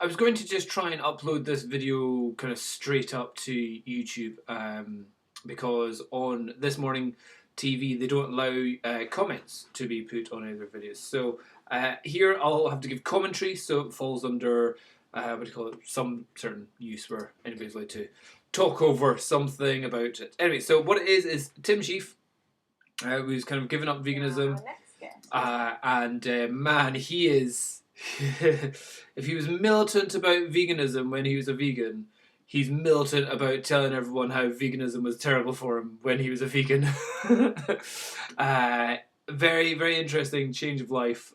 I was going to just try and upload this video kind of straight up to YouTube because on This Morning TV they don't allow comments to be put on any of their videos. So here I'll have to give commentary, so it falls under what do you call it? Some certain use where anybody's allowed to talk over something about it. Anyway, so what it is Tim Shieff, who's kind of given up veganism, and man, he is. If he was militant about veganism when he was a vegan, he's militant about telling everyone how veganism was terrible for him when he was a vegan. Very, very interesting change of life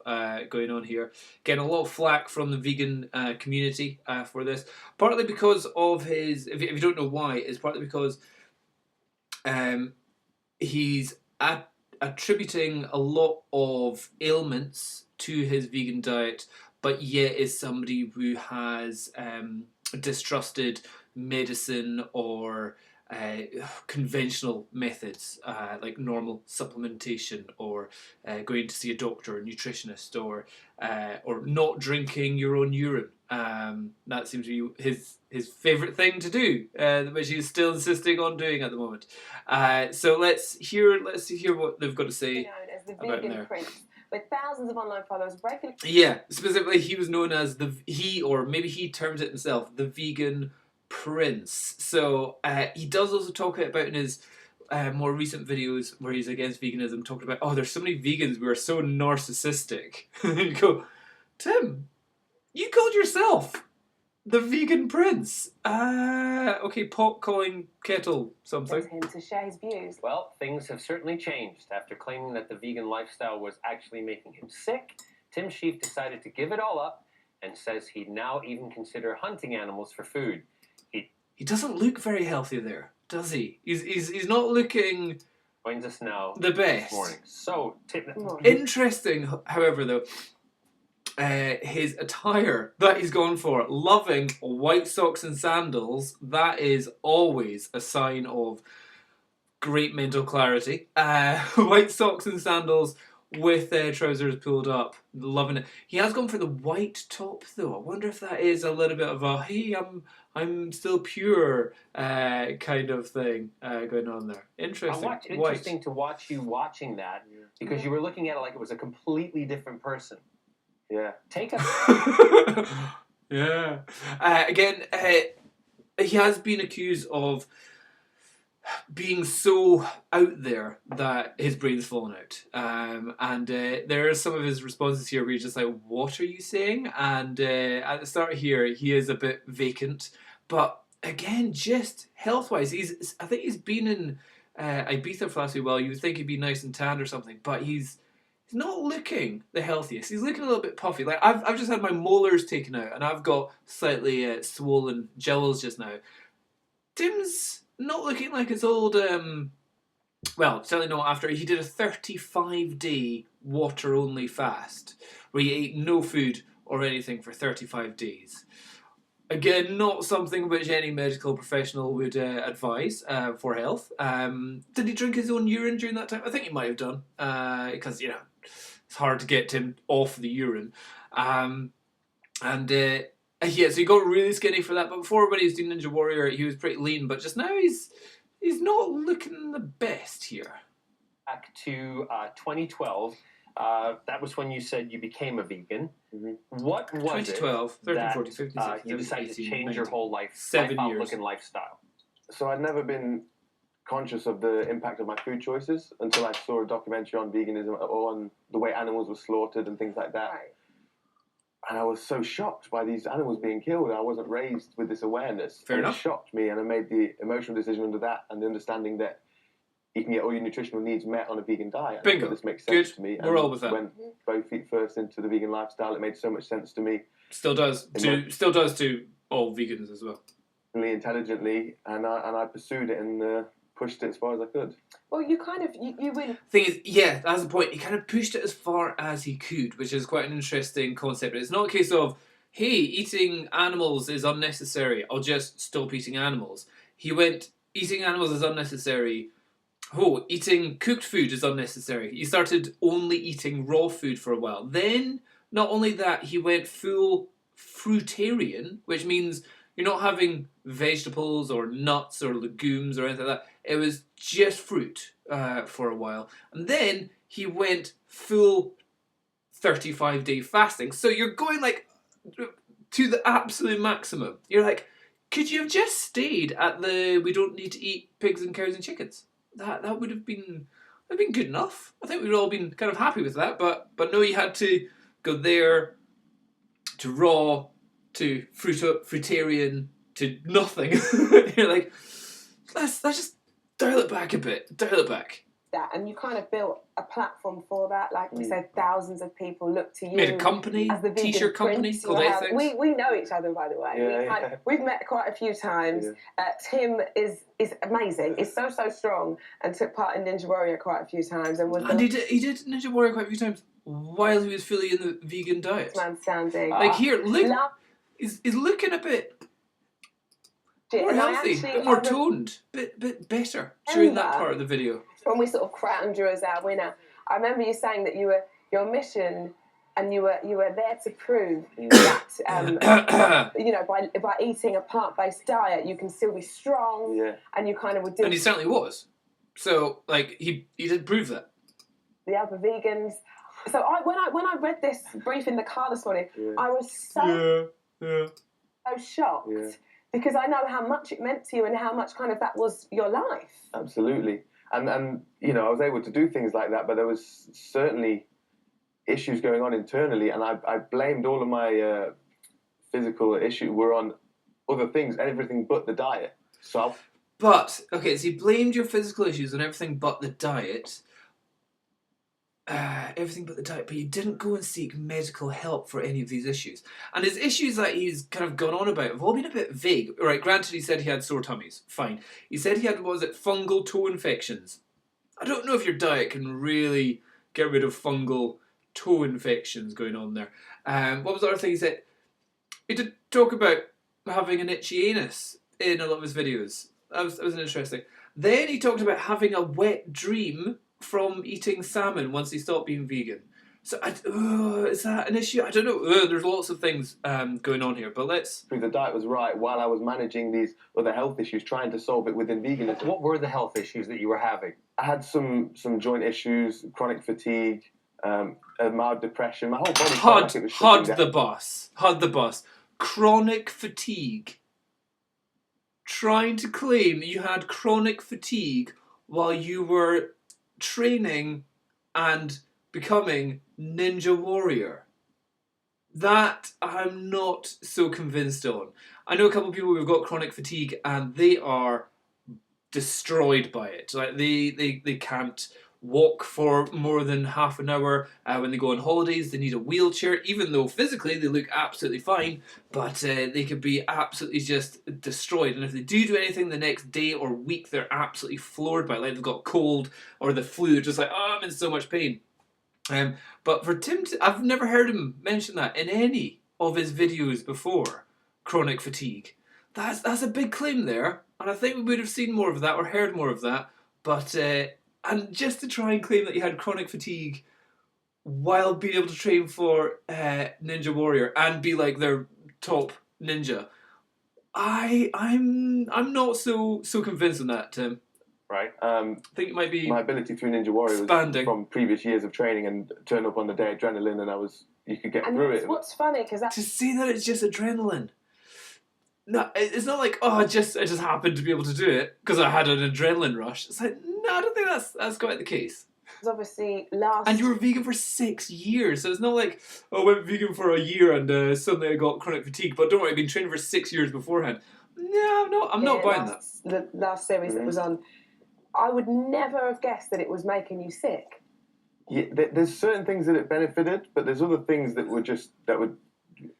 going on here. Getting a lot of flack from the vegan community for this. Partly because of his, if you don't know why, it's partly because he's attributing a lot of ailments to his vegan diet, but yet is somebody who has distrusted medicine or conventional methods like normal supplementation or going to see a doctor or nutritionist or not drinking your own urine. That seems to be his favourite thing to do, which he's still insisting on doing at the moment. So let's hear what they've got to say about him there. With thousands of online followers regularly. Yeah, specifically, he was known as or maybe he terms it himself, the vegan prince. So he does also talk about in his more recent videos where he's against veganism, talking about, oh, there's so many vegans who are so narcissistic. You go, Tim, you called yourself the vegan prince. Okay, pot calling kettle something. Him to share his views. Well, things have certainly changed. After claiming that the vegan lifestyle was actually making him sick, Tim Shieff decided to give it all up and says he'd now even consider hunting animals for food. He doesn't look very healthy there, does he? He's not looking joins us now the best. This morning. So, interesting, however, though, his attire that he's gone for, loving white socks and sandals, that is always a sign of great mental clarity. White socks and sandals with trousers pulled up, loving it. He has gone for the white top though. I wonder if that is a little bit of a hey, I'm still pure kind of thing going on there. Interesting. Interesting to watch you watching that because you were looking at it like it was a completely different person. Yeah. Take a. Yeah. Again, he has been accused of being so out there that his brain's fallen out. And there are some of his responses here where you're just like, what are you saying? And at the start here, he is a bit vacant. But again, just health-wise, I think he's been in Ibiza for the last while. You would think he'd be nice and tanned or something, but he's not looking the healthiest. He's looking a little bit puffy. Like I've just had my molars taken out, and I've got slightly swollen jowls just now. Tim's not looking like his old. Well, certainly not after he did a 35-day water-only fast, where he ate no food or anything for 35 days. Again, not something which any medical professional would advise for health. Did he drink his own urine during that time? I think he might have done, because it's hard to get him off the urine. Yeah, so he got really skinny for that. But before, when he was doing Ninja Warrior, he was pretty lean. But just now, he's not looking the best here. Back to 2012. That was when you said you became a vegan. Mm-hmm. What was 2012, 13, 14, 15, 16, you decided 18, to change 19, your whole life, 7 years. outlook and lifestyle? So I'd never been conscious of the impact of my food choices until I saw a documentary on veganism or on the way animals were slaughtered and things like that. Right. And I was so shocked by these animals being killed. I wasn't raised with this awareness. Fair enough. It shocked me, and I made the emotional decision under that and the understanding that you can get all your nutritional needs met on a vegan diet. Bingo. This makes sense Good. to me. We're all with that. Went both feet first into the vegan lifestyle. It made so much sense to me. Still does to all vegans as well. Really intelligently, and I pursued it and pushed it as far as I could. Well, you win. Thing is, yeah, that's the point. He kind of pushed it as far as he could, which is quite an interesting concept. It's not a case of, hey, eating animals is unnecessary, I'll just stop eating animals. He went, eating animals is unnecessary. Eating cooked food is unnecessary. He started only eating raw food for a while. Then, Not only that, he went full fruitarian, which means you're not having vegetables or nuts or legumes or anything like that. It was just fruit for a while. And then he went full 35-day fasting. So you're going like to the absolute maximum. You're like, could you have just stayed at the we don't need to eat pigs and cows and chickens? That would have been good enough. I think we'd all been kind of happy with that. But no, you had to go there to raw to fruitarian to nothing. You're like, let's just dial it back a bit. Dial it back. That, and you kind of built a platform for that. Like we said, thousands of people look to you. Made a company, as the vegan t-shirt company, prince. called A-Z. We know each other, by the way. Yeah, We've met quite a few times. Yeah. Tim is amazing. He's so strong and took part in Ninja Warrior quite a few times and was He did Ninja Warrior quite a few times while he was fully in the vegan diet. man standing. Like here, look, he's looking a bit more healthy, a bit more toned, bit better during that part of the video. When we sort of crowned you as our winner, I remember you saying that your mission, and you were there to prove that by eating a plant-based diet you can still be strong, and you kind of would do. And he certainly was. So like he did prove that. The other vegans. So when I read this brief in the car this morning, I was so shocked. Yeah. Because I know how much it meant to you and how much kind of that was your life. Absolutely. And I was able to do things like that, but there was certainly issues going on internally, and I blamed all of my physical issues were on other things, everything but the diet. So he blamed your physical issues on everything but the diet. But you didn't go and seek medical help for any of these issues. And his issues that he's kind of gone on about have all been a bit vague. Right, granted, he said he had sore tummies. Fine. He said he had, fungal toe infections. I don't know if your diet can really get rid of fungal toe infections going on there. What was the other thing he said? He did talk about having an itchy anus in a lot of his videos. That was interesting. Then he talked about having a wet dream from eating salmon once he stopped being vegan. So, is that an issue? I don't know. There's lots of things going on here, but let's... The diet was right while I was managing these other health issues, trying to solve it within veganism. What were the health issues that you were having? I had some joint issues, chronic fatigue, a mild depression. My whole body felt like it was shutting down. Had the bus. Chronic fatigue. Trying to claim you had chronic fatigue while you were training and becoming Ninja Warrior. That I'm not so convinced on. I know a couple of people who've got chronic fatigue and they are destroyed by it. Like they can't walk for more than half an hour. When they go on holidays, they need a wheelchair, even though physically they look absolutely fine, but they could be absolutely just destroyed. And if they do anything the next day or week, they're absolutely floored by it. Like they've got cold or the flu, just like, oh, I'm in so much pain. But for Tim, I've never heard him mention that in any of his videos before, chronic fatigue. That's a big claim there, and I think we would have seen more of that or heard more of that, but... And just to try and claim that you had chronic fatigue while being able to train for Ninja Warrior and be like their top ninja, I'm not so convinced on that, Tim. Right. I think it might be my ability through Ninja Warrior was from previous years of training and turn up on the day adrenaline, and you could get through it. What's funny because to say that it's just adrenaline. No, it's not like, I just happened to be able to do it because I had an adrenaline rush. It's like, no, I don't think that's quite the case. Obviously, and you were vegan for 6 years, so it's not like, I went vegan for a year and suddenly I got chronic fatigue. But don't worry, I've been training for 6 years beforehand. No, I'm not buying that. The last series that was on, I would never have guessed that it was making you sick. Yeah, there's certain things that it benefited, but there's other things that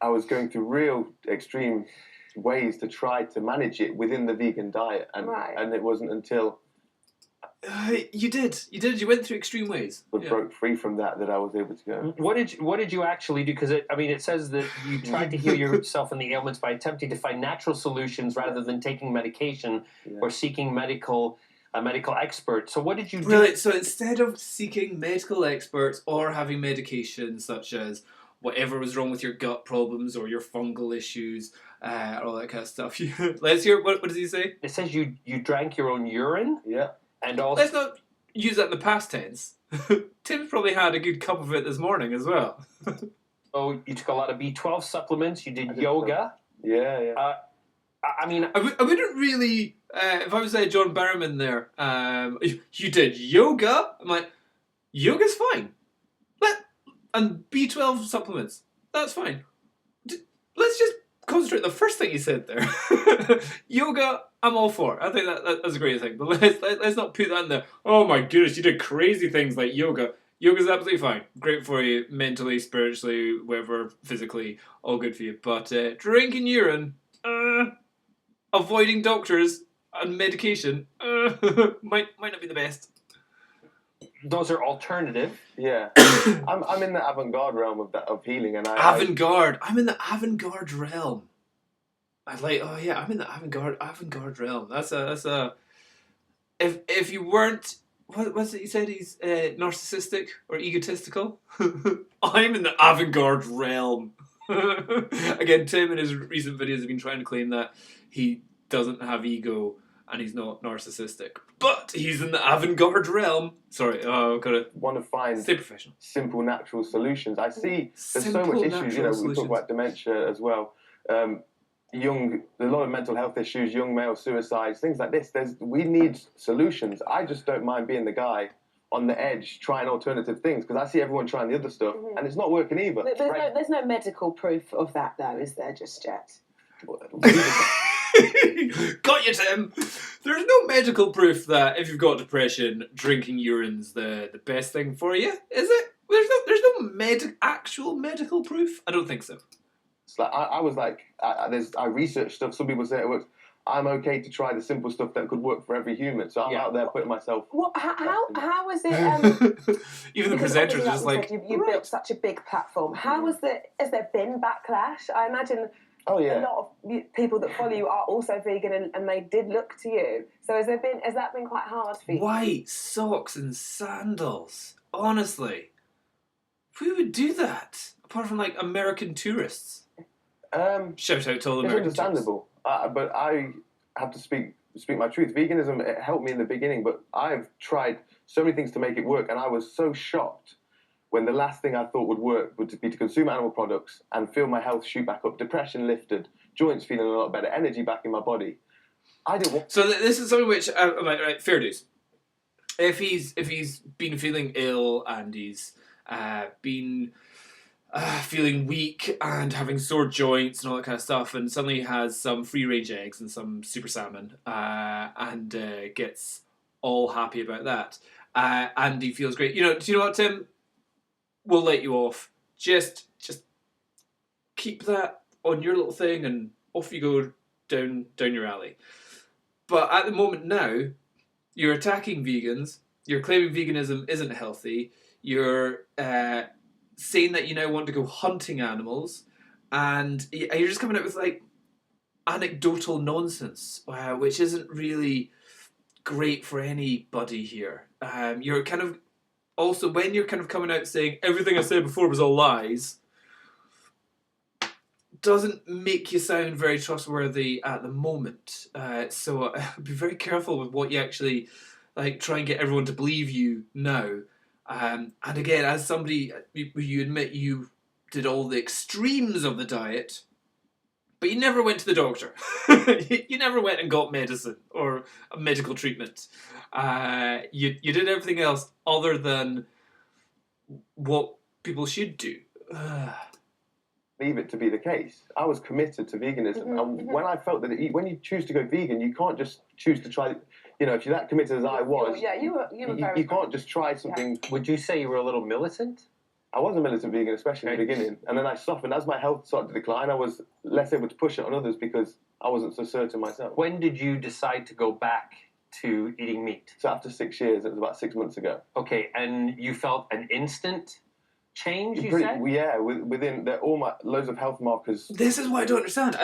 I was going through real extreme ways to try to manage it within the vegan diet, and it wasn't until you went through extreme ways but broke free from that I was able to go. What did you actually do? Because it says that you tried to heal yourself from the ailments by attempting to find natural solutions rather than taking medication or seeking a medical expert. So what did you do? Really? So instead of seeking medical experts or having medications such as whatever was wrong with your gut problems or your fungal issues, all that kind of stuff. Let's hear, what does he say? It says you drank your own urine, Yeah. and also Let's not use that in the past tense. Tim's probably had a good cup of it this morning as well. you took a lot of B12 supplements. You did yoga. Yeah. I mean, I wouldn't really, if I was John Barrowman there, you did yoga? I'm like, yoga's fine. And B12 supplements, that's fine. Let's just concentrate on the first thing you said there. Yoga, I'm all for. I think that's a great thing. But let's not put that in there. Oh my goodness, you did crazy things like yoga. Yoga's absolutely fine. Great for you, mentally, spiritually, whatever, physically, all good for you. But drinking urine, avoiding doctors and medication, might not be the best. those are alternative. Yeah. I'm in the avant-garde realm of healing, and Avant-garde. I'm in the avant-garde realm. I'm in the avant-garde realm. That's a. If you weren't, what's it you said? He's narcissistic or egotistical. I'm in the avant-garde realm. Again, Tim in his recent videos have been trying to claim that he doesn't have ego and he's not narcissistic, but he's in the avant-garde realm. Sorry, I've got to want to find stay professional. Simple, natural solutions. I see there's so Simple, much issues. natural We solutions. talk about dementia as well. There's a lot of mental health issues, young male suicides, things like this. We need solutions. I just don't mind being the guy on the edge trying alternative things, because I see everyone trying the other stuff and it's not working either. There's no medical proof of that, though, is there, just yet? Got you, Tim. There's no medical proof that if you've got depression, drinking urine's the best thing for you, is it? There's no actual medical proof. I don't think so. It's like I was like, I researched stuff. Some people say it works. I'm okay to try the simple stuff that could work for every human. So I'm out there putting myself. How was it? Even the because presenters are obviously, just like, you built such a big platform. Has there been backlash? I imagine. Oh yeah. A lot of people that follow you are also vegan, and they did look to you. So has that been quite hard for you? White socks and sandals. Honestly, who would do that apart from like American tourists? Shout out to all the It's American understandable, but I have to speak my truth. Veganism, it helped me in the beginning, but I've tried so many things to make it work, and I was so shocked when the last thing I thought would work would be to consume animal products and feel my health shoot back up, depression lifted, joints feeling a lot better, energy back in my body. I didn't want. So this is something which I'm like, right, fair dues. If he's been feeling ill and he's been feeling weak and having sore joints and all that kind of stuff, and suddenly has some free-range eggs and some super salmon, and gets all happy about that, and he feels great. Do you know what, Tim? We'll let you off. Just keep that on your little thing, and off you go down your alley. But at the moment now, you're attacking vegans. You're claiming veganism isn't healthy. You're saying that you now want to go hunting animals, and you're just coming up with like anecdotal nonsense, which isn't really great for anybody here. You're kind of also, when you're kind of coming out saying everything I said before was all lies, doesn't make you sound very trustworthy at the moment. So be very careful with what you actually try and get everyone to believe you now. And again, as somebody, you admit you did all the extremes of the diet, but you never went to the doctor. You never went and got medicine or a medical treatment. You did everything else other than what people should do. Leave it to be the case. I was committed to veganism, and when I felt that when you choose to go vegan, you can't just choose to try. If you're that committed as I was, you can't just try something. Yeah. Would you say you were a little militant? I was a militant vegan, especially in the beginning, and then I softened. As my health started to decline, I was less able to push it on others because I wasn't so certain myself. When did you decide to go back to eating meat? So after 6 years, it was about 6 months ago. Okay, and you felt an instant change, you said? Yeah, within all my loads of health markers. This is what I don't understand.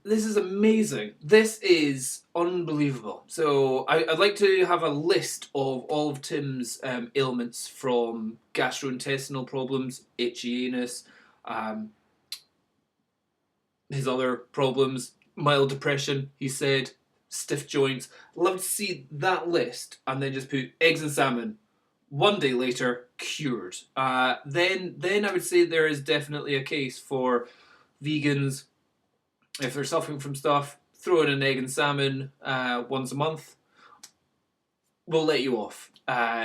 this is amazing. This is unbelievable. So I'd like to have a list of all of Tim's ailments, from gastrointestinal problems, itchy anus, his other problems, mild depression, he said, stiff joints. Love to see that list, and then just put eggs and salmon. One day later, cured. Then I would say there is definitely a case for vegans, if they're suffering from stuff. Throw in an egg and salmon once a month. We'll let you off.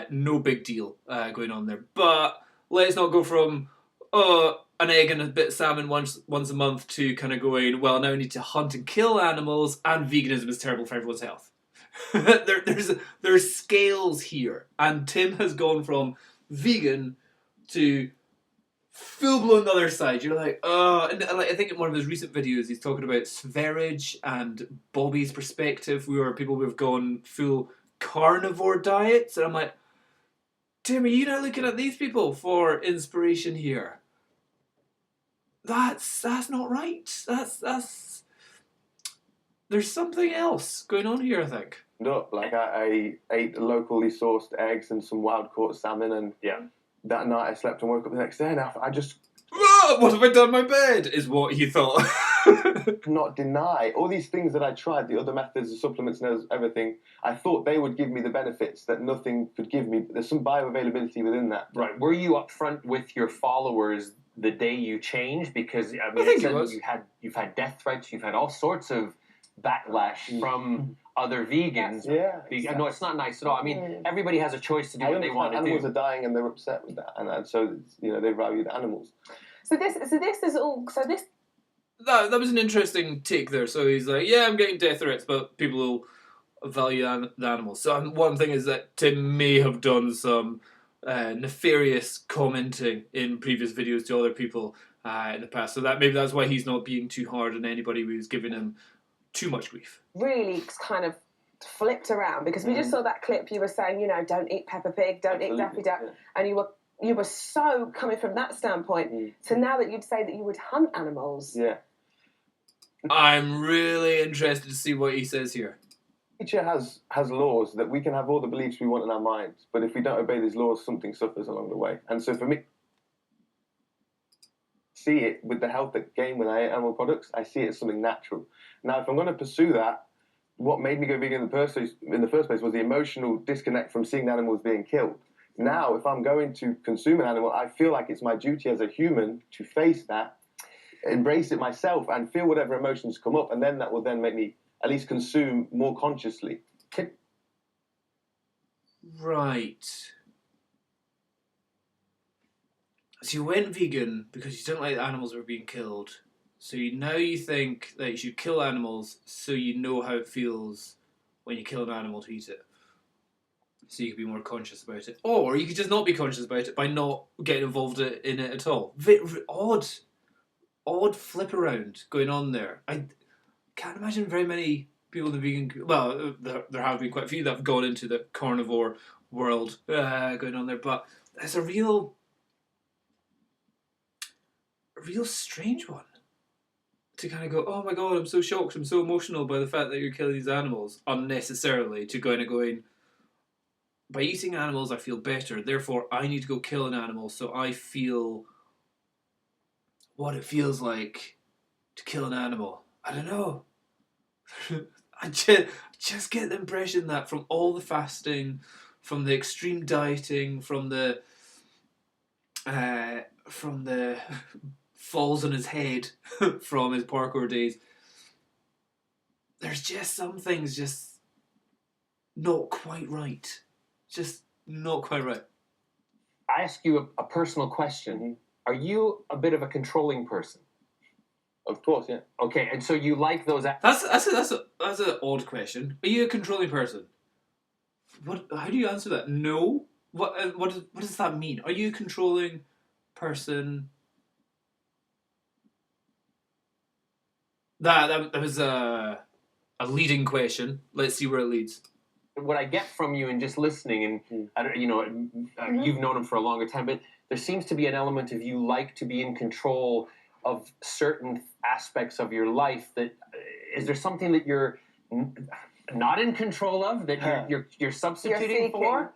No big deal going on there. But let's not go from an egg and a bit of salmon once a month to kind of going, well, now I need to hunt and kill animals, and veganism is terrible for everyone's health. There's scales here, and Tim has gone from vegan to full-blown the other side. You're like, oh, and I think in one of his recent videos he's talking about Sverige and Bobby's perspective, where people have gone full carnivore diets, and I'm like, Tim, are you not looking at these people for inspiration here? That's not right. That's there's something else going on here, I think. No, like I ate locally sourced eggs and some wild caught salmon, and that night I slept and woke up the next day, and I just what have I done in my bed? Is what he thought. not deny all these things that I tried, the other methods, the supplements and everything. I thought they would give me the benefits that nothing could give me, but there's some bioavailability within that. Right. Were you upfront with your followers the day you changed? Because I mean, think it was. You've had death threats, you've had all sorts of backlash from other vegans. Yeah. No, it's not nice at all. I mean, everybody has a choice to do what they want to do. Animals are dying and they're upset with that, and so they value the animals. So this is all. So this. That was an interesting take there. So he's like, yeah, I'm getting death threats, but people will value the animals. So one thing is that Tim may have done some nefarious commenting in previous videos to other people in the past. So maybe that's why he's not being too hard on anybody who's giving him too much grief. Really kind of flipped around, because we just saw that clip. You were saying, don't eat Peppa Pig, don't eat Daffy Duck, and you were so coming from that standpoint. So now that you'd say that you would hunt animals. Yeah. I'm really interested to see what he says here. Nature has laws that we can have all the beliefs we want in our minds, but if we don't obey these laws, something suffers along the way. And so for me, see it with the health that gain when I eat animal products, I see it as something natural. Now, if I'm going to pursue that, what made me go vegan in the first place was the emotional disconnect from seeing the animals being killed. Now, if I'm going to consume an animal, I feel like it's my duty as a human to face that, embrace it myself, and feel whatever emotions come up, and then that will then make me at least consume more consciously. Right. So you went vegan because you don't like the animals that were being killed. So now you think that you should kill animals so you know how it feels when you kill an animal to eat it. So you can be more conscious about it. Or you could just not be conscious about it by not getting involved in it at all. Odd flip around going on there. I can't imagine very many people in the vegan... Well, there have been quite a few that have gone into the carnivore world going on there. But it's a real strange one. To kind of go, oh my god, I'm so shocked, I'm so emotional by the fact that you're killing these animals unnecessarily, to going, by eating animals I feel better, therefore I need to go kill an animal so I feel what it feels like to kill an animal. I don't know. I just get the impression that from all the fasting, from the extreme dieting, from the falls on his head from his parkour days, there's just some things just not quite right. Just not quite right. I ask you a personal question. Are you a bit of a controlling person? Of course, yeah. Okay, and so you like those... That's an odd question. Are you a controlling person? How do you answer that? No? What does that mean? Are you a controlling person? That was a leading question. Let's see where it leads. What I get from you and just listening, and I don't, you've known him for a longer time, but there seems to be an element of you like to be in control of certain aspects of your life that is there something that you're not in control of that you're substituting for?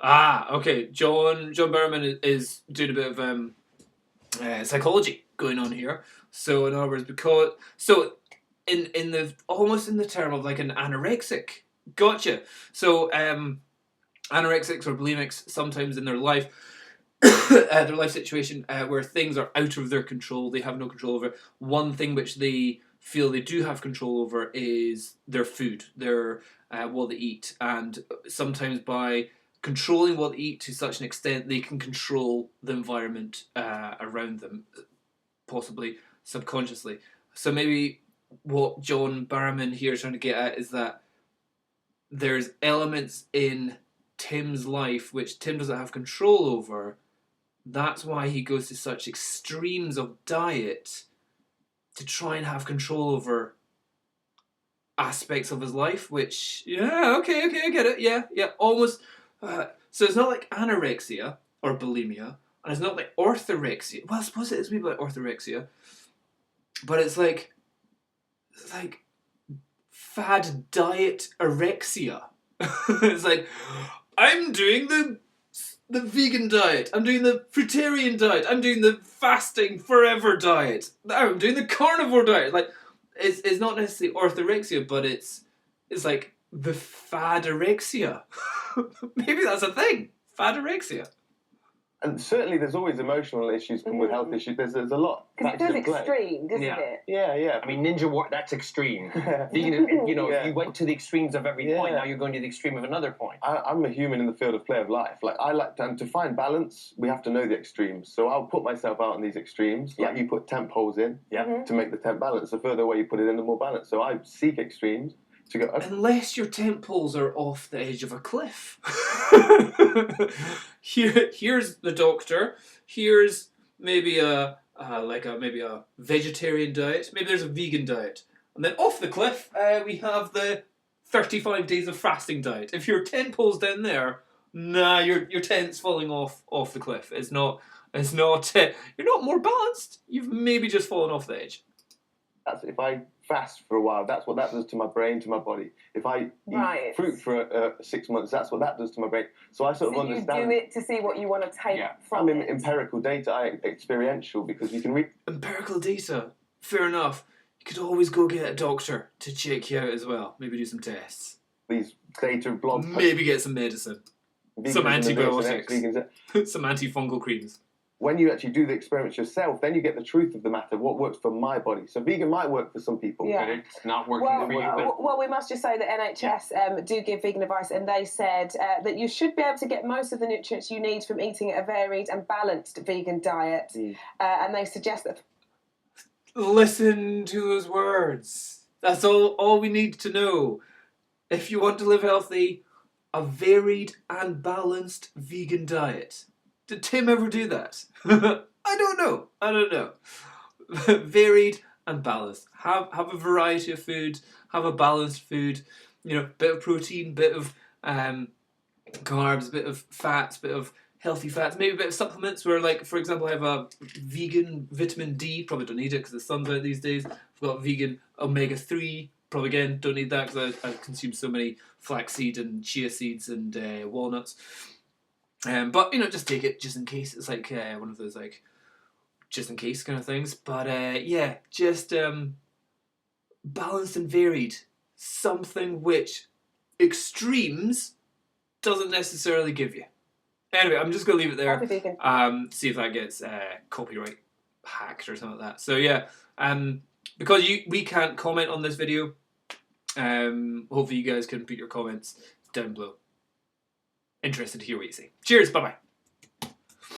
Okay. John Barrowman is doing a bit of psychology going on here. So in other words, in the almost in the term of like an anorexic. Gotcha. So anorexics or bulimics sometimes in their life situation where things are out of their control, they have no control over. One thing which they feel they do have control over is their food, their what they eat, and sometimes by controlling what they eat to such an extent, they can control the environment around them, possibly subconsciously. So maybe what John Barrowman here is trying to get at is that there's elements in Tim's life which Tim doesn't have control over. That's why he goes to such extremes of diet to try and have control over aspects of his life, which, okay, I get it, yeah, almost. So it's not like anorexia or bulimia, and it's not like orthorexia. Well, I suppose it is maybe like orthorexia, but it's like fad diet orexia. It's like, I'm doing the vegan diet, I'm doing the fruitarian diet, I'm doing the fasting forever diet, I'm doing the carnivore diet. Like, it's not necessarily orthorexia, but it's like the fadorexia. Maybe that's a thing. Fadorexia. And certainly there's always emotional issues come with health issues. There's a lot. Because it does extreme, doesn't it? Yeah. I mean, ninja war, that's extreme. Vegan, you went to the extremes of every point. Now you're going to the extreme of another point. I'm a human in the field of play of life. Like, I like to, and to find balance, we have to know the extremes. So I'll put myself out on these extremes. Like, you put temp holes in to make the temp balance. The further away you put it in, the more balance. So I seek extremes to go. Unless your tent poles are off the edge of a cliff. Here's the doctor. Here's maybe maybe a vegetarian diet. Maybe there's a vegan diet, and then off the cliff we have the 35 days of fasting diet. If your tent pole's down there, nah, your tent's falling off the cliff. It's not. You're not more balanced. You've maybe just fallen off the edge. That's if I fast for a while. That's what that does to my brain, to my body. If I eat fruit for 6 months, that's what that does to my brain. So I sort of understand. You do it to see what you want to take from it. Empirical data, experiential, because you can read empirical data. Fair enough. You could always go get a doctor to check you out as well. Maybe do some tests. These data blogs. Maybe get some medicine, some antibiotics, some antifungal creams. When you actually do the experiments yourself, then you get the truth of the matter, what works for my body. So vegan might work for some people, but it's not working for you. Well, we must just say that NHS do give vegan advice, and they said that you should be able to get most of the nutrients you need from eating a varied and balanced vegan diet. And they suggest that... Listen to those words. That's all we need to know. If you want to live healthy, a varied and balanced vegan diet. Did Tim ever do that? I don't know. Varied and balanced. Have a variety of food. Have a balanced food. Bit of protein, bit of carbs, bit of fats, bit of healthy fats. Maybe a bit of supplements where, like, for example, I have a vegan vitamin D. Probably don't need it because the sun's out these days. I've got vegan omega-3. Probably, again, don't need that because I consume so many flaxseed and chia seeds and walnuts. But just take it just in case. It's like one of those like just in case kind of things. But just balanced and varied. Something which extremes doesn't necessarily give you. Anyway, I'm just gonna leave it there. See if that gets copyright hacked or something like that. So because we can't comment on this video, hopefully you guys can put your comments down below. Interested to hear what you say. Cheers, bye-bye.